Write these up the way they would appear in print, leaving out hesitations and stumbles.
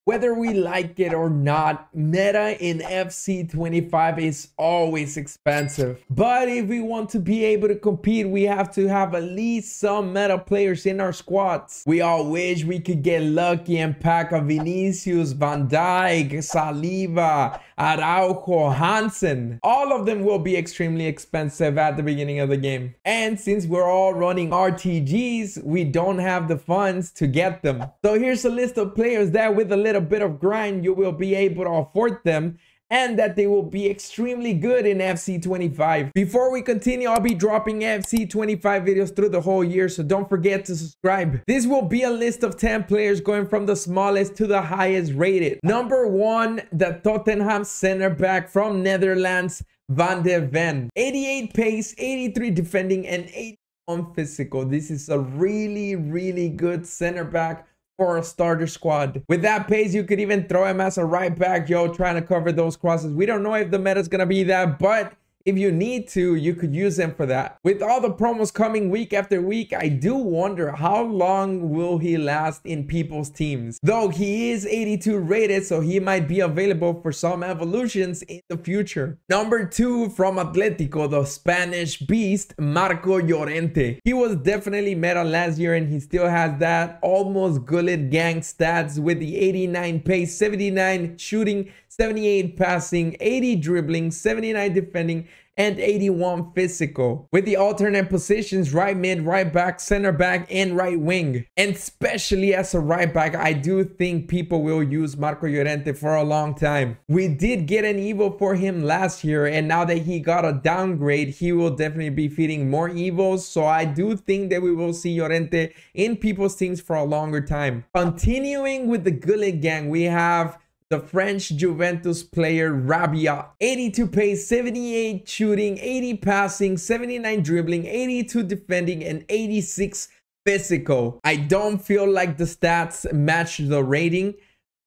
Whether we like it or not, meta in FC25 is always expensive. But if we want to be able to compete, we have to have at least some meta players in our squads. We all wish we could get lucky and pack a Vinicius, Van Dijk, Saliba, Araujo, Hansen. All of them will be extremely expensive at the beginning of the game. And since we're all running RTGs, we don't have the funds to get them. So here's a list of players that with a little bit of grind, you will be able to afford them, and that they will be extremely good in FC25. Before we continue, I'll be dropping FC25 videos through the whole year, so don't forget to subscribe. This will be a list of 10 players going from the smallest to the highest rated. Number 1, the Tottenham center back from Netherlands, Van de Ven. 88 pace, 83 defending, and 81 physical. This is a really good center back for a starter squad. With that pace, you could even throw him as a right back, trying to cover those crosses. We don't know if the meta is gonna be that, but if you need to, you could use him for that. With all the promos coming week after week, I do wonder how long will he last in people's teams. Though he is 82 rated, so he might be available for some evolutions in the future. Number 2, from Atletico, the Spanish beast, Marco Llorente. He was definitely meta last year, and he still has that almost Gullit Gang stats with the 89 pace, 79 shooting, 78 passing, 80 dribbling, 79 defending, and 81 physical. With the alternate positions, right mid, right back, center back, and right wing. And especially as a right back, I do think people will use Marco Llorente for a long time. We did get an Evo for him last year, and now that he got a downgrade, he will definitely be feeding more Evos. So I do think that we will see Llorente in people's teams for a longer time. Continuing with the Gullit Gang, we have the French Juventus player Rabiot. 82 pace, 78 shooting, 80 passing, 79 dribbling, 82 defending, and 86 physical. I don't feel like the stats match the rating.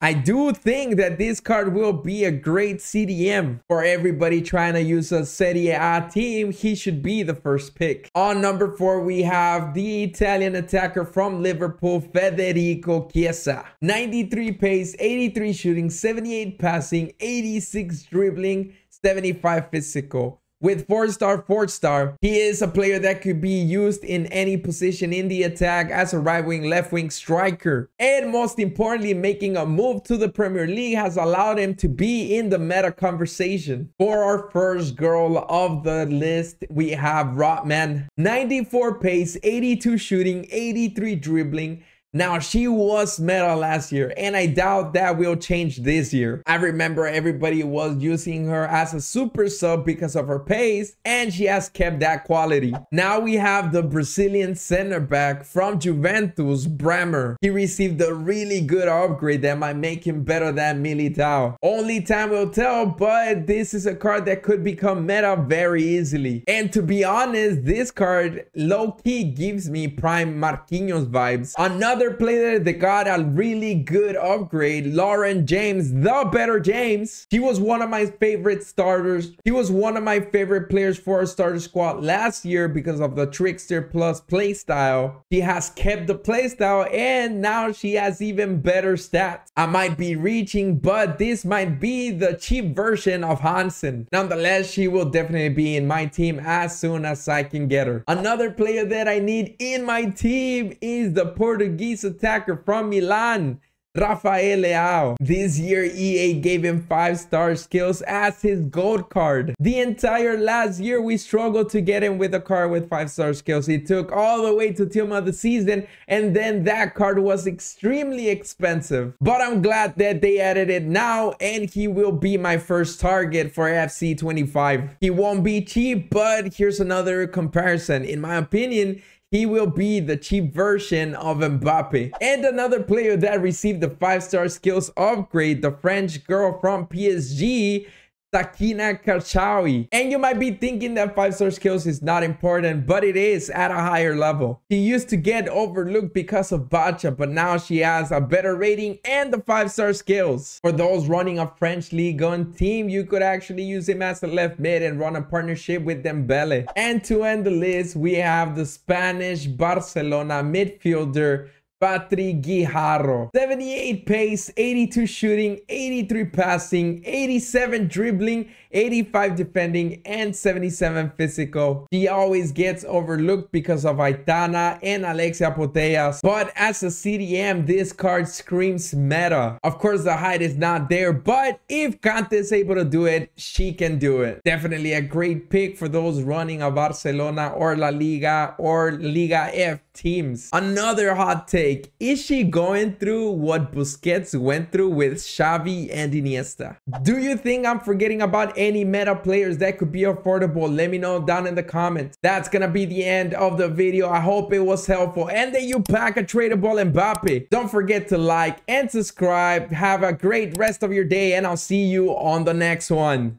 I do think that this card will be a great CDM for everybody trying to use a Serie A team. He should be the first pick. On number 4, we have the Italian attacker from Liverpool, Federico Chiesa. 93 pace, 83 shooting, 78 passing, 86 dribbling, 75 physical. With 4-star, he is a player that could be used in any position in the attack as a right wing, left wing striker. And most importantly, making a move to the Premier League has allowed him to be in the meta conversation. For our first girl of the list, we have Rotman. 94 pace, 82 shooting, 83 dribbling. Now, she was meta last year, and I doubt that will change this year. I remember everybody was using her as a super sub because of her pace, and she has kept that quality. Now we have the Brazilian center back from Juventus, Bremer. He received a really good upgrade that might make him better than Militao. Only time will tell, but this is a card that could become meta very easily. And to be honest, this card low-key gives me prime Marquinhos vibes. Another player that got a really good upgrade, Lauren James, the better James. He was one of my favorite starters. He was one of my favorite players for a starter squad last year because of the Trickster Plus playstyle. She has kept the playstyle, and now she has even better stats. I might be reaching, but this might be the cheap version of Hansen. Nonetheless, she will definitely be in my team as soon as I can get her. Another player that I need in my team is the Portuguese attacker from Milan, Rafael Leao. This year, EA gave him 5-star skills as his gold card. The entire last year, we struggled to get him with a card with 5-star skills. It took all the way to Team of the Season, and then that card was extremely expensive. But I'm glad that they added it now, and he will be my first target for FC25. He won't be cheap, but here's another comparison. In my opinion, he will be the cheap version of Mbappe. And another player that received the 5-star skills upgrade, the French girl from PSG, Sakina Karchaoui. And you might be thinking that 5-star skills is not important, but it is at a higher level. She used to get overlooked because of Bacha, but now she has a better rating and the 5-star skills. For those running a French League 1 team, you could actually use him as a left mid and run a partnership with Dembele. And to end the list, we have the Spanish Barcelona midfielder, Patrick Guijarro. 78 pace, 82 shooting, 83 passing, 87 dribbling, 85 defending, and 77 physical. She always gets overlooked because of Aitana and Alexia Putellas, but as a CDM, this card screams meta. Of course, the height is not there, but if Kante is able to do it, she can do it. Definitely a great pick for those running a Barcelona or La Liga or Liga F teams. Another hot take: is she going through what Busquets went through with Xavi and Iniesta? Do you think I'm forgetting about any meta players that could be affordable? Let me know down in the comments. That's gonna be the end of the video. I hope it was helpful and that you pack a tradable Mbappe. Don't forget to like and subscribe. Have a great rest of your day, and I'll see you on the next one.